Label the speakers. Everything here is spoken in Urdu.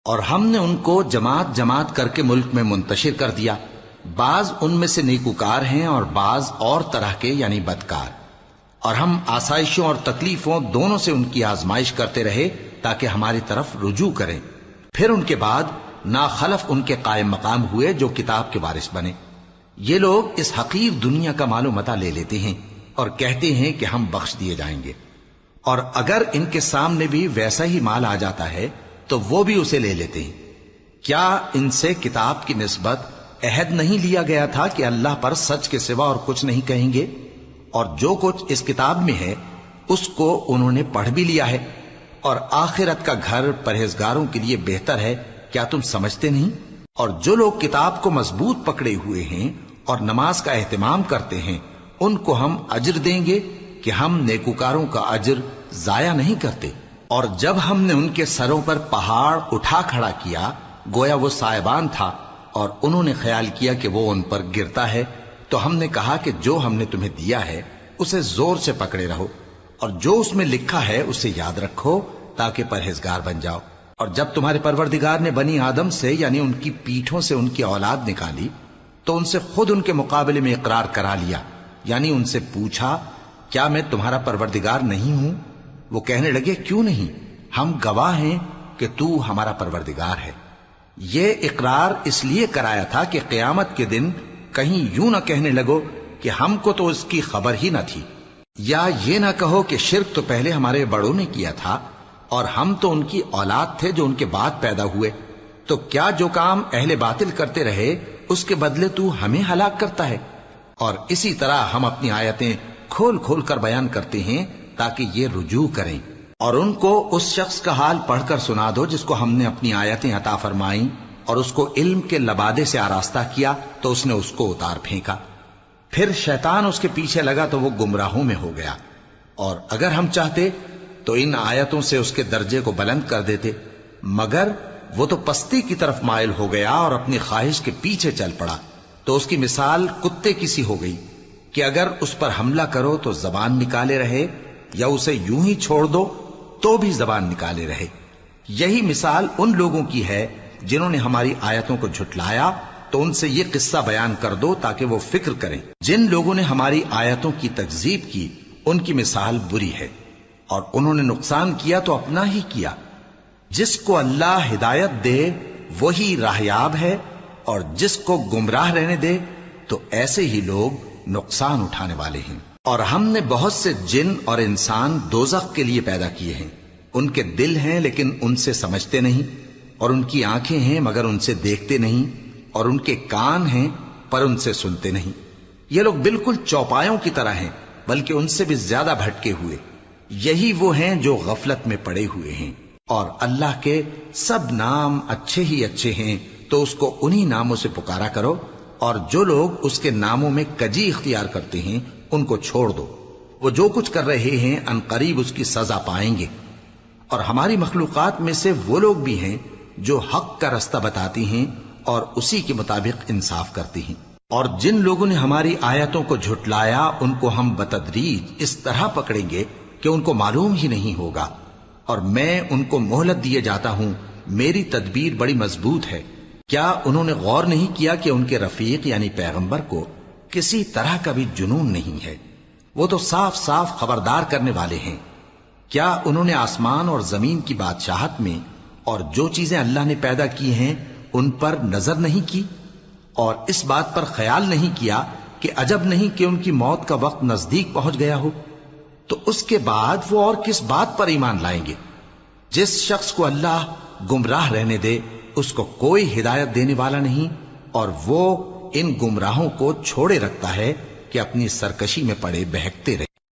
Speaker 1: اور ہم نے ان کو جماعت جماعت کر کے ملک میں منتشر کر دیا، بعض ان میں سے نیکوکار ہیں اور بعض اور طرح کے یعنی بدکار، اور ہم آسائشوں اور تکلیفوں دونوں سے ان کی آزمائش کرتے رہے تاکہ ہماری طرف رجوع کریں۔ پھر ان کے بعد ناخلف ان کے قائم مقام ہوئے جو کتاب کے وارث بنے۔ یہ لوگ اس حقیر دنیا کا مال و متاع لے لیتے ہیں اور کہتے ہیں کہ ہم بخش دیے جائیں گے، اور اگر ان کے سامنے بھی ویسا ہی مال آ جاتا ہے تو وہ بھی اسے لے لیتے ہیں۔ کیا ان سے کتاب کی نسبت عہد نہیں لیا گیا تھا کہ اللہ پر سچ کے سوا اور کچھ نہیں کہیں گے؟ اور جو کچھ اس کتاب میں ہے اس کو انہوں نے پڑھ بھی لیا ہے، اور آخرت کا گھر پرہیزگاروں کے لیے بہتر ہے، کیا تم سمجھتے نہیں؟ اور جو لوگ کتاب کو مضبوط پکڑے ہوئے ہیں اور نماز کا اہتمام کرتے ہیں ان کو ہم اجر دیں گے کہ ہم نیکوکاروں کا اجر ضائع نہیں کرتے۔ اور جب ہم نے ان کے سروں پر پہاڑ اٹھا کھڑا کیا گویا وہ سائبان تھا، اور انہوں نے خیال کیا کہ وہ ان پر گرتا ہے، تو ہم نے کہا کہ جو ہم نے تمہیں دیا ہے اسے زور سے پکڑے رہو، اور جو اس میں لکھا ہے اسے یاد رکھو تاکہ پرہیزگار بن جاؤ۔ اور جب تمہارے پروردگار نے بنی آدم سے یعنی ان کی پیٹھوں سے ان کی اولاد نکالی تو ان سے خود ان کے مقابلے میں اقرار کرا لیا، یعنی ان سے پوچھا کیا میں تمہارا پروردگار نہیں ہوں؟ وہ کہنے لگے کیوں نہیں، ہم گواہ ہیں کہ تو ہمارا پروردگار ہے۔ یہ اقرار اس لیے کرایا تھا کہ قیامت کے دن کہیں یوں نہ کہنے لگو کہ ہم کو تو اس کی خبر ہی نہ تھی، یا یہ نہ کہو کہ شرک تو پہلے ہمارے بڑوں نے کیا تھا اور ہم تو ان کی اولاد تھے جو ان کے بعد پیدا ہوئے، تو کیا جو کام اہل باطل کرتے رہے اس کے بدلے تو ہمیں ہلاک کرتا ہے؟ اور اسی طرح ہم اپنی آیتیں کھول کھول کر بیان کرتے ہیں تاکہ یہ رجوع کریں۔ اور ان کو اس شخص کا حال پڑھ کر سنا دو جس کو ہم نے اپنی آیتیں عطا فرمائیں اور اس کو علم کے لبادے سے آراستہ کیا تو اس نے اس کو اتار پھینکا، پھر شیطان اس کے پیچھے لگا تو وہ گمراہوں میں ہو گیا۔ اور اگر ہم چاہتے تو ان آیتوں سے اس کے درجے کو بلند کر دیتے، مگر وہ تو پستی کی طرف مائل ہو گیا اور اپنی خواہش کے پیچھے چل پڑا، تو اس کی مثال کتے کی سی ہو گئی کہ اگر اس پر حملہ کرو تو زبان نکالے رہے، یا اسے یوں ہی چھوڑ دو تو بھی زبان نکالے رہے۔ یہی مثال ان لوگوں کی ہے جنہوں نے ہماری آیتوں کو جھٹلایا، تو ان سے یہ قصہ بیان کر دو تاکہ وہ فکر کریں۔ جن لوگوں نے ہماری آیتوں کی تکذیب کی ان کی مثال بری ہے، اور انہوں نے نقصان کیا تو اپنا ہی کیا۔ جس کو اللہ ہدایت دے وہی راہیاب ہے، اور جس کو گمراہ رہنے دے تو ایسے ہی لوگ نقصان اٹھانے والے ہیں۔ اور ہم نے بہت سے جن اور انسان دوزخ کے لیے پیدا کیے ہیں، ان کے دل ہیں لیکن ان سے سمجھتے نہیں، اور ان کی آنکھیں ہیں مگر ان سے دیکھتے نہیں، اور ان کے کان ہیں پر ان سے سنتے نہیں۔ یہ لوگ بالکل چوپایوں کی طرح ہیں بلکہ ان سے بھی زیادہ بھٹکے ہوئے۔ یہی وہ ہیں جو غفلت میں پڑے ہوئے ہیں۔ اور اللہ کے سب نام اچھے ہی اچھے ہیں تو اس کو انہی ناموں سے پکارا کرو، اور جو لوگ اس کے ناموں میں کجی اختیار کرتے ہیں ان کو چھوڑ دو، وہ جو کچھ کر رہے ہیں عنقریب اس کی سزا پائیں گے۔ اور ہماری مخلوقات میں سے وہ لوگ بھی ہیں جو حق کا رستہ بتاتی ہیں اور اسی کے مطابق انصاف کرتی ہیں۔ اور جن لوگوں نے ہماری آیتوں کو جھٹلایا ان کو ہم بتدریج اس طرح پکڑیں گے کہ ان کو معلوم ہی نہیں ہوگا، اور میں ان کو مہلت دیے جاتا ہوں، میری تدبیر بڑی مضبوط ہے۔ کیا انہوں نے غور نہیں کیا کہ ان کے رفیق یعنی پیغمبر کو کسی طرح کا بھی جنون نہیں ہے؟ وہ تو صاف صاف خبردار کرنے والے ہیں۔ کیا انہوں نے آسمان اور زمین کی بادشاہت میں اور جو چیزیں اللہ نے پیدا کی ہیں ان پر نظر نہیں کی، اور اس بات پر خیال نہیں کیا کہ عجب نہیں کہ ان کی موت کا وقت نزدیک پہنچ گیا ہو؟ تو اس کے بعد وہ اور کس بات پر ایمان لائیں گے؟ جس شخص کو اللہ گمراہ رہنے دے اس کو کوئی ہدایت دینے والا نہیں، اور وہ ان گمراہوں کو چھوڑے رکھتا ہے کہ اپنی سرکشی میں پڑے بہکتے رہے۔